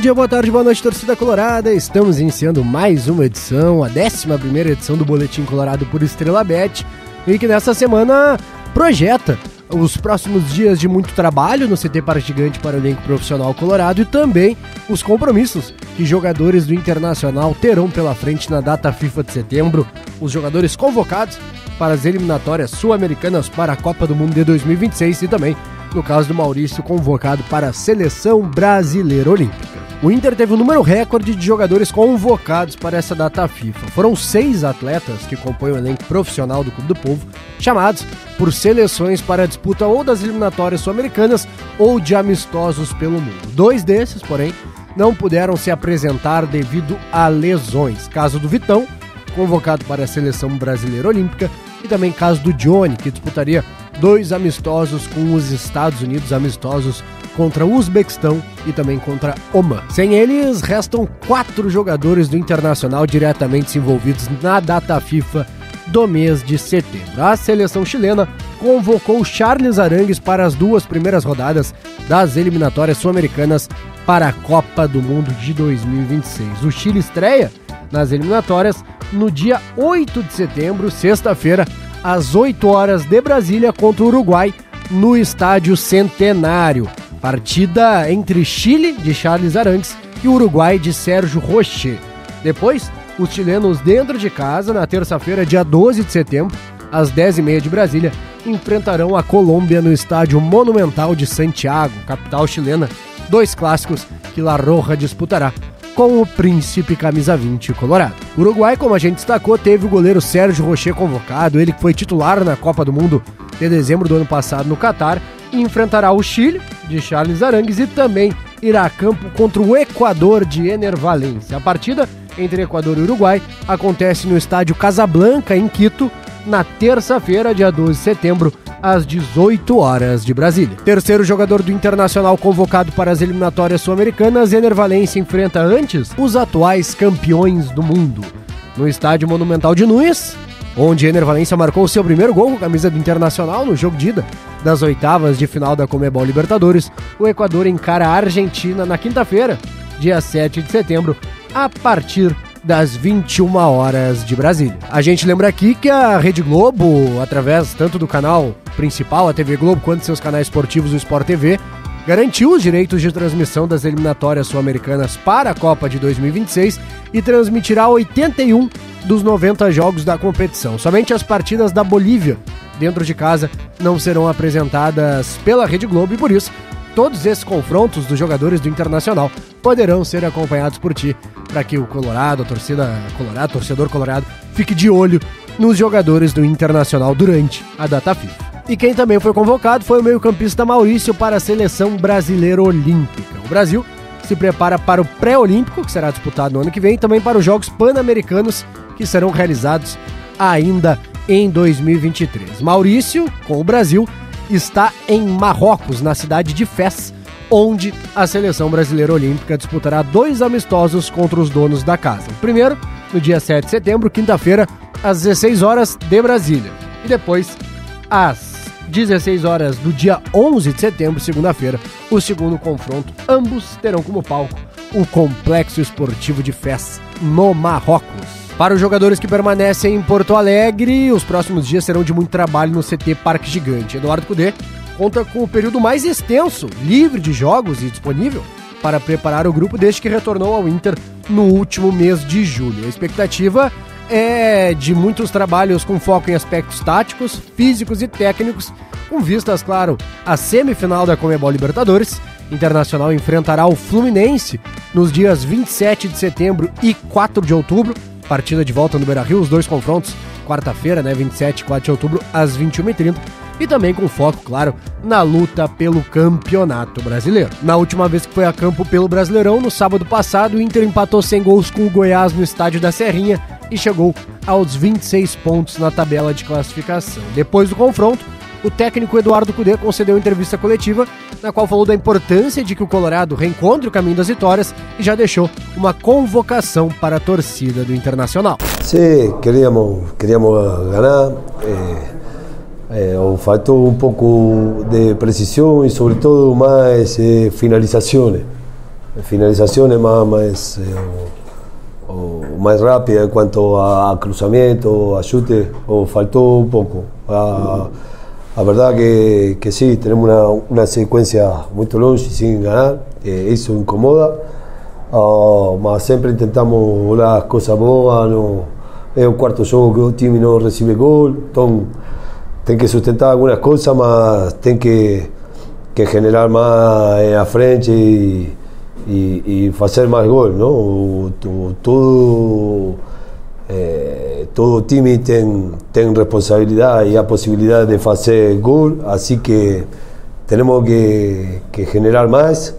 dia, boa tarde, boa noite, torcida colorada. Estamos iniciando mais uma edição, a 11ª edição do Boletim Colorado por Estrela Bet, e que nessa semana projeta os próximos dias de muito trabalho no CT Parque Gigante para o elenco profissional colorado e também os compromissos que jogadores do Internacional terão pela frente na data FIFA de setembro, os jogadores convocados para as eliminatórias sul-americanas para a Copa do Mundo de 2026 e também, no caso do Maurício, convocado para a Seleção Brasileira Olímpica. O Inter teve um número recorde de jogadores convocados para essa data FIFA. Foram 6 atletas que compõem o elenco profissional do Clube do Povo, chamados por seleções para a disputa ou das eliminatórias sul-americanas ou de amistosos pelo mundo. 2 desses, porém, não puderam se apresentar devido a lesões. Caso do Vitão, convocado para a Seleção Brasileira Olímpica, e também caso do Johnny, que disputaria 2 amistosos com os Estados Unidos, amistosos contra o Uzbequistão e também contra Oman. Sem eles, restam 4 jogadores do Internacional diretamente envolvidos na data FIFA do mês de setembro. A seleção chilena convocou Charles Arangues para as 2 primeiras rodadas das eliminatórias sul-americanas para a Copa do Mundo de 2026. O Chile estreia nas eliminatórias no dia 8 de setembro, sexta-feira, às 8 horas de Brasília, contra o Uruguai, no Estádio Centenário. Partida entre Chile, de Charles Arangues, e Uruguai, de Sérgio Rocher. Depois, os chilenos dentro de casa, na terça-feira, dia 12 de setembro, às 10h30 de Brasília, enfrentarão a Colômbia no Estádio Monumental de Santiago, capital chilena. 2 clássicos que La Roja disputará com o Príncipe Camisa 20 colorado. O Uruguai, como a gente destacou, teve o goleiro Sérgio Rocher convocado, ele que foi titular na Copa do Mundo de dezembro do ano passado no Catar, e enfrentará o Chile, de Charles Arangues, e também irá a campo contra o Equador, de Ener Valencia. A partida entre Equador e Uruguai acontece no Estádio Casablanca, em Quito, na terça-feira, dia 12 de setembro, às 18 horas de Brasília. Terceiro jogador do Internacional convocado para as eliminatórias sul-americanas, Ener Valencia enfrenta antes os atuais campeões do mundo. No Estádio Monumental de Núñez, onde Ener Valencia marcou seu primeiro gol com a camisa do Internacional no jogo de ida das oitavas de final da Conmebol Libertadores, o Equador encara a Argentina na quinta-feira, dia 7 de setembro, a partir das 21 horas de Brasília. A gente lembra aqui que a Rede Globo, através tanto do canal principal, a TV Globo, quanto seus canais esportivos, o Sport TV, garantiu os direitos de transmissão das eliminatórias sul-americanas para a Copa de 2026 e transmitirá 81 dos 90 jogos da competição. Somente as partidas da Bolívia, dentro de casa, não serão apresentadas pela Rede Globo e, por isso, todos esses confrontos dos jogadores do Internacional poderão ser acompanhados por ti, para que o Colorado, a torcida colorada, torcedor colorado, fique de olho nos jogadores do Internacional durante a data FIFA. E quem também foi convocado foi o meio-campista Maurício para a Seleção Brasileira Olímpica. O Brasil se prepara para o pré-olímpico, que será disputado no ano que vem, e também para os Jogos Pan-Americanos, que serão realizados ainda em 2023. Maurício, com o Brasil, está em Marrocos, na cidade de Fez, onde a Seleção Brasileira Olímpica disputará 2 amistosos contra os donos da casa. O primeiro, no dia 7 de setembro, quinta-feira, às 16 horas de Brasília. E depois, às 16 horas do dia 11 de setembro, segunda-feira, o segundo confronto. Ambos terão como palco o Complexo Esportivo de Fez, no Marrocos. Para os jogadores que permanecem em Porto Alegre, os próximos dias serão de muito trabalho no CT Parque Gigante. Eduardo Cudê conta com o período mais extenso, livre de jogos e disponível para preparar o grupo desde que retornou ao Inter no último mês de julho. A expectativa é de muitos trabalhos com foco em aspectos táticos, físicos e técnicos, com vistas, claro, à semifinal da Conmebol Libertadores. Internacional enfrentará o Fluminense nos dias 27 de setembro e 4 de outubro, partida de volta no Beira-Rio, os 2 confrontos, quarta-feira, 27 e 4 de outubro, às 21h30, e também com foco, claro, na luta pelo Campeonato Brasileiro. Na última vez que foi a campo pelo Brasileirão, no sábado passado, o Inter empatou sem gols com o Goiás no Estádio da Serrinha e chegou aos 26 pontos na tabela de classificação. Depois do confronto, o técnico Eduardo Cudê concedeu entrevista coletiva, na qual falou da importância de que o Colorado reencontre o caminho das vitórias e já deixou uma convocação para a torcida do Internacional. Sim, queríamos ganhar. Faltou pouco de precisão e, sobretudo, mais finalizações. finalizaciones más rápida en cuanto a cruzamiento, a chute, o faltó un poco. La verdad que sí, tenemos una secuencia muy longa sin ganar, eso incomoda, mas siempre intentamos las cosas boas, es un cuarto jogo que el time no recibe gol, entonces tem que sustentar algunas cosas, mas tem que generar más a frente y hacer más gol, ¿no? Todo time tem responsabilidad y la posibilidad de hacer gol, así que tenemos que generar más,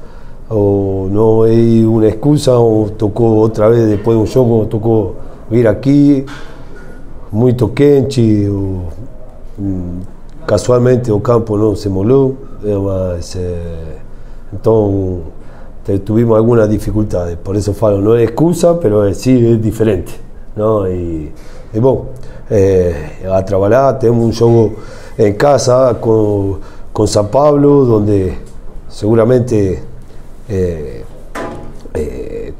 o no hay una excusa, o tocó otra vez después de un juego, tocó vir aquí, muy quente, casualmente el campo no se moló, entonces tuvimos algunas dificultades, por eso falo, no es excusa, pero sí es diferente, ¿no? Y bueno, a trabajar, tenemos un juego en casa con San Pablo, donde seguramente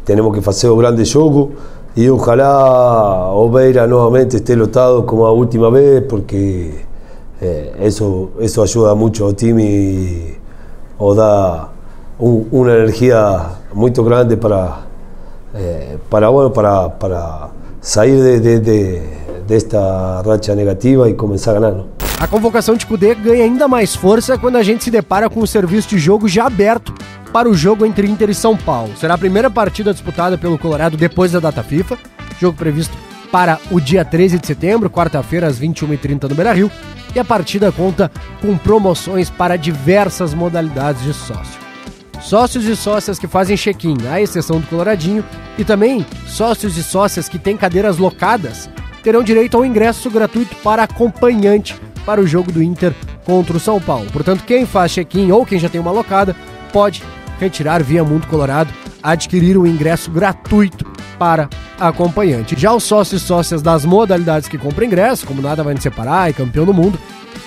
tenemos que hacer un grande juego, y ojalá Oveira nuevamente esté lotado como la última vez, porque eso ayuda mucho al time o da una energía muy grande para sair de esta racha negativa e começar a ganhar, não? A convocação de Kudê ganha ainda mais força quando a gente se depara com o serviço de jogo já aberto para o jogo entre Inter e São Paulo. Será a primeira partida disputada pelo Colorado depois da data FIFA, jogo previsto para o dia 13 de setembro, quarta-feira, às 21h30 no Beira-Rio, e a partida conta com promoções para diversas modalidades de sócio. Sócios e sócias que fazem check-in, à exceção do Coloradinho, e também sócios e sócias que têm cadeiras locadas, terão direito ao ingresso gratuito para acompanhante para o jogo do Inter contra o São Paulo. Portanto, quem faz check-in ou quem já tem uma locada, pode retirar via Mundo Colorado, adquirir o ingresso gratuito para acompanhante. Já os sócios e sócias das modalidades que compram ingresso, como Nada Vai Nos Separar e Campeão do Mundo,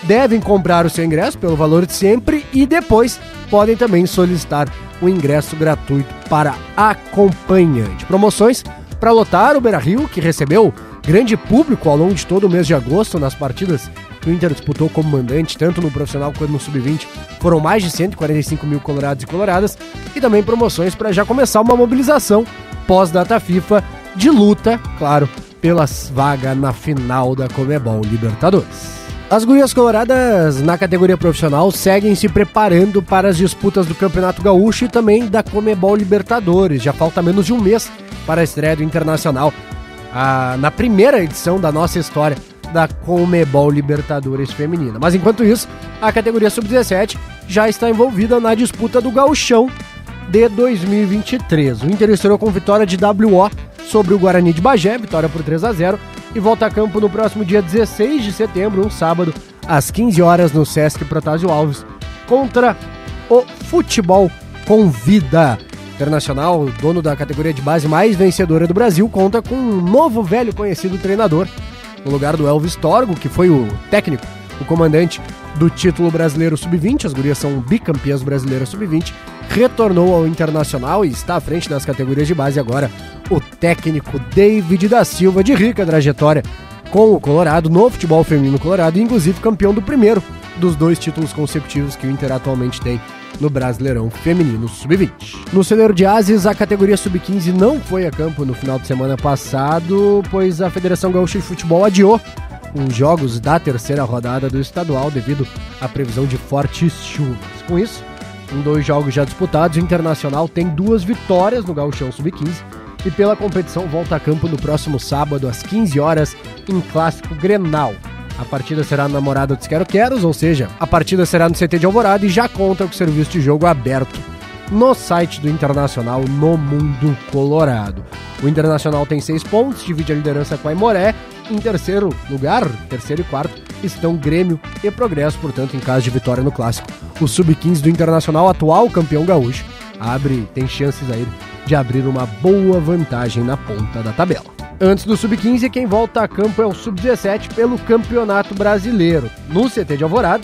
devem comprar o seu ingresso pelo valor de sempre e depois podem também solicitar o ingresso gratuito para acompanhante. Promoções para lotar o Beira-Rio, que recebeu grande público ao longo de todo o mês de agosto nas partidas que o Inter disputou como mandante, tanto no profissional quanto no sub-20, foram mais de 145 mil colorados e coloradas, e também promoções para já começar uma mobilização pós-data FIFA de luta, claro, pelas vagas na final da Conmebol Libertadores. As gurias coloradas na categoria profissional seguem se preparando para as disputas do Campeonato Gaúcho e também da Conmebol Libertadores. Já falta menos de um mês para a estreia do Internacional na primeira edição da nossa história da Conmebol Libertadores feminina. Mas enquanto isso, a categoria sub-17 já está envolvida na disputa do Gauchão de 2023. O Inter estreou com vitória de WO sobre o Guarani de Bagé, vitória por 3-0, e volta a campo no próximo dia 16 de setembro, um sábado, às 15 horas no Sesc Protásio Alves, contra o Futebol Convida. Internacional, dono da categoria de base mais vencedora do Brasil, conta com um novo velho conhecido treinador, no lugar do Elvis Torgo, que foi o técnico, o comandante do título brasileiro sub-20, as gurias são bicampeãs brasileiras sub-20, retornou ao Internacional e está à frente das categorias de base agora o técnico David da Silva, de rica trajetória com o Colorado, no futebol feminino colorado, e inclusive campeão do primeiro dos 2 títulos consecutivos que o Inter atualmente tem no Brasileirão Feminino Sub-20. No celeiro de Ases, a categoria Sub-15 não foi a campo no final de semana passado, pois a Federação Gaúcha de Futebol adiou os jogos da terceira rodada do estadual devido à previsão de fortes chuvas. Com isso, em 2 jogos já disputados, o Internacional tem 2 vitórias no Gauchão Sub-15 e pela competição volta a campo no próximo sábado às 15 horas em Clássico Grenal. A partida será na Morada dos Quero-Queros, ou seja, a partida será no CT de Alvorada e já conta com o serviço de jogo aberto no site do Internacional no Mundo Colorado. O Internacional tem 6 pontos, divide a liderança com a Aimoré. Em terceiro lugar, terceiro e quarto, estão Grêmio e Progresso, portanto, em caso de vitória no Clássico. O Sub-15 do Internacional, atual campeão gaúcho, tem chances aí de abrir uma boa vantagem na ponta da tabela. Antes do Sub-15, quem volta a campo é o Sub-17 pelo Campeonato Brasileiro. No CT de Alvorada,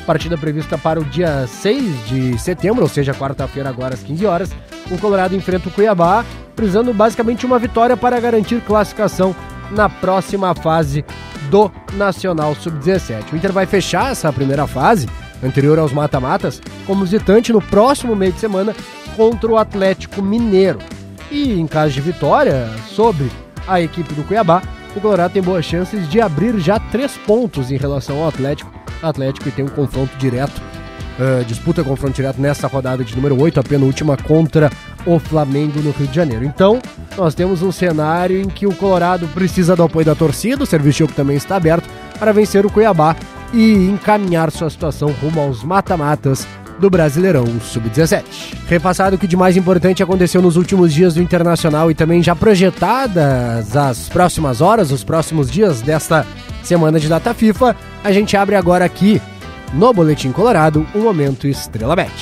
Partida prevista para o dia 6 de setembro, ou seja, quarta-feira agora às 15 horas. O Colorado enfrenta o Cuiabá, precisando basicamente uma vitória para garantir classificação na próxima fase do Nacional Sub-17. O Inter vai fechar essa primeira fase, anterior aos mata-matas, como visitante no próximo meio de semana contra o Atlético Mineiro. E em caso de vitória sobre a equipe do Cuiabá, o Colorado tem boas chances de abrir já 3 pontos em relação ao Atlético. O Atlético tem um confronto direto, disputa confronto direto nessa rodada de número 8, a penúltima contra o Flamengo no Rio de Janeiro. Então, nós temos um cenário em que o Colorado precisa do apoio da torcida, o serviço jogo também está aberto para vencer o Cuiabá e encaminhar sua situação rumo aos mata-matas do Brasileirão Sub-17. Repassado o que de mais importante aconteceu nos últimos dias do Internacional e também já projetadas as próximas horas, os próximos dias desta semana de data FIFA, a gente abre agora aqui no Boletim Colorado o Momento Estrela Bet.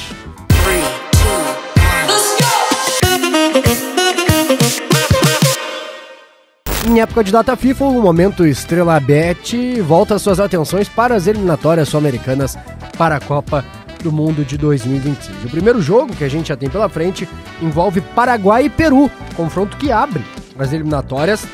Em época de data FIFA, o Momento Estrela Bet volta suas atenções para as eliminatórias sul-americanas para a Copa do Mundo de 2026. O primeiro jogo que a gente já tem pela frente envolve Paraguai e Peru, confronto que abre as eliminatórias,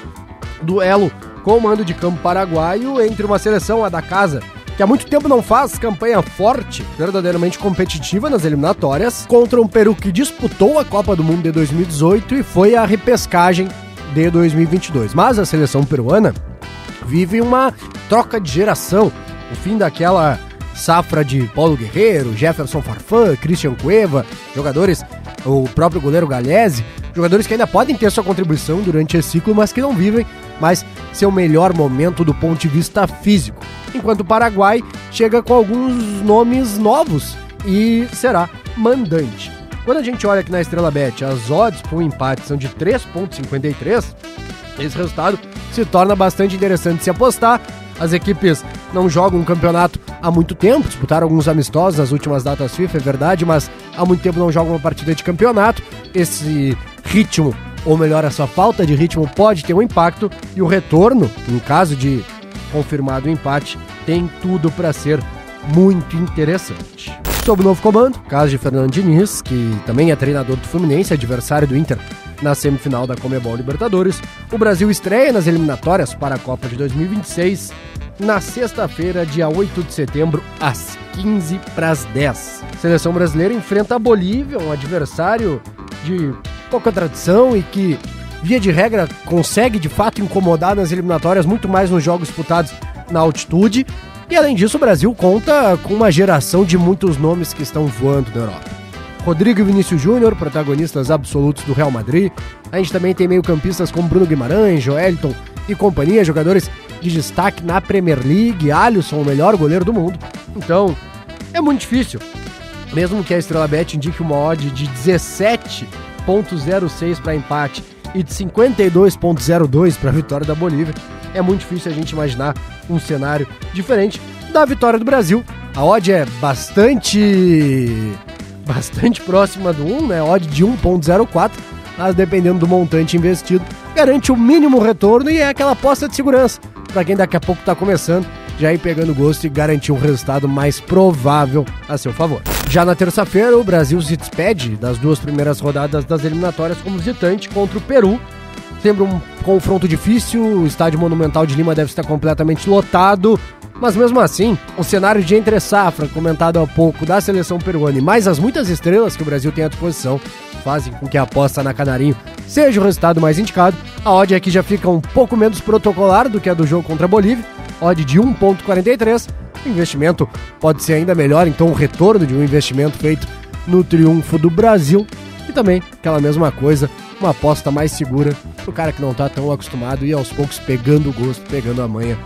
duelo com o mando de campo paraguaio entre uma seleção, a da casa, que há muito tempo não faz campanha forte, verdadeiramente competitiva nas eliminatórias, contra um Peru que disputou a Copa do Mundo de 2018 e foi à repescagem de 2022. Mas a seleção peruana vive uma troca de geração, o fim daquela safra de Paulo Guerreiro, Jefferson Farfán, Christian Cueva, jogadores, o próprio goleiro Gallese, jogadores que ainda podem ter sua contribuição durante esse ciclo, mas que não vivem mais seu melhor momento do ponto de vista físico. Enquanto o Paraguai chega com alguns nomes novos e será mandante. Quando a gente olha aqui na Estrela Bet, as odds para um empate são de 3,53, esse resultado se torna bastante interessante de se apostar. As equipes não jogam um campeonato há muito tempo, disputaram alguns amistosos nas últimas datas FIFA, é verdade, mas há muito tempo não jogam uma partida de campeonato. Esse ritmo, ou melhor, essa falta de ritmo pode ter um impacto, e o retorno, em caso de confirmado o empate, tem tudo para ser muito interessante. Sob o novo comando, caso de Fernando Diniz, que também é treinador do Fluminense, adversário do Inter na semifinal da Conmebol Libertadores, o Brasil estreia nas eliminatórias para a Copa de 2026 na sexta-feira, dia 8 de setembro, às 15:10. A seleção brasileira enfrenta a Bolívia, um adversário de pouca tradição e que, via de regra, consegue de fato incomodar nas eliminatórias, muito mais nos jogos disputados na altitude. E além disso, o Brasil conta com uma geração de muitos nomes que estão voando na Europa. Rodrigo e Vinícius Júnior, protagonistas absolutos do Real Madrid. A gente também tem meio-campistas como Bruno Guimarães, Joelton e companhia, jogadores de destaque na Premier League. Alisson, o melhor goleiro do mundo. Então, é muito difícil. Mesmo que a Estrela Bet indique uma odd de 17,06 para empate e de 52,02 para a vitória da Bolívia, é muito difícil a gente imaginar um cenário diferente da vitória do Brasil. A odd é bastante próxima do 1, né? Odd de 1,04, mas dependendo do montante investido, garante o mínimo retorno e é aquela aposta de segurança para quem daqui a pouco está começando, já ir pegando gosto e garantir um resultado mais provável a seu favor. Já na terça-feira, o Brasil se despede das 2 primeiras rodadas das eliminatórias como visitante contra o Peru. Sempre um confronto difícil, o estádio Monumental de Lima deve estar completamente lotado, mas mesmo assim, o cenário de entre-safra, comentado há pouco, da seleção peruana e mais as muitas estrelas que o Brasil tem à disposição, fazem com que a aposta na Canarinho seja o resultado mais indicado. A odd aqui já fica um pouco menos protocolar do que a do jogo contra a Bolívia, odd de 1,43. O investimento pode ser ainda melhor, então o retorno de um investimento feito no triunfo do Brasil. E também aquela mesma coisa, uma aposta mais segura pro cara que não tá tão acostumado e aos poucos pegando o gosto, pegando a manha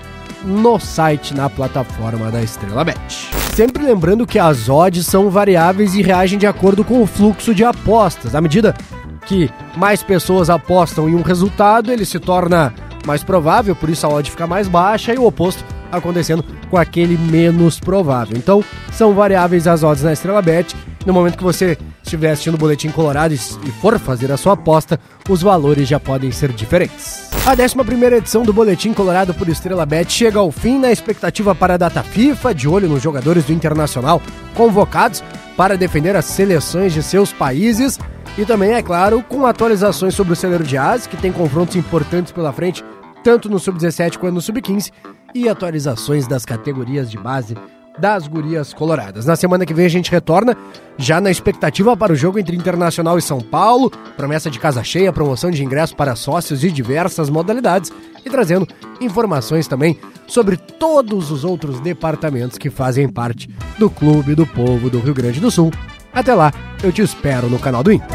no site, na plataforma da Estrela Bet. Sempre lembrando que as odds são variáveis e reagem de acordo com o fluxo de apostas. À medida que mais pessoas apostam em um resultado, ele se torna mais provável, por isso a odd fica mais baixa, e o oposto acontecendo com aquele menos provável. Então, são variáveis as odds na Estrela Bet No momento que você estiver assistindo o Boletim Colorado e for fazer a sua aposta, os valores já podem ser diferentes. A 11ª edição do Boletim Colorado por Estrela Bet chega ao fim na expectativa para a data FIFA, de olho nos jogadores do Internacional convocados para defender as seleções de seus países e também, é claro, com atualizações sobre o celeiro de As, que tem confrontos importantes pela frente, tanto no Sub-17 quanto no Sub-15, e atualizações das categorias de base das gurias coloradas. Na semana que vem a gente retorna, já na expectativa para o jogo entre Internacional e São Paulo, promessa de casa cheia, promoção de ingressos para sócios de diversas modalidades e trazendo informações também sobre todos os outros departamentos que fazem parte do Clube do Povo do Rio Grande do Sul. Até lá, eu te espero no canal do Inter.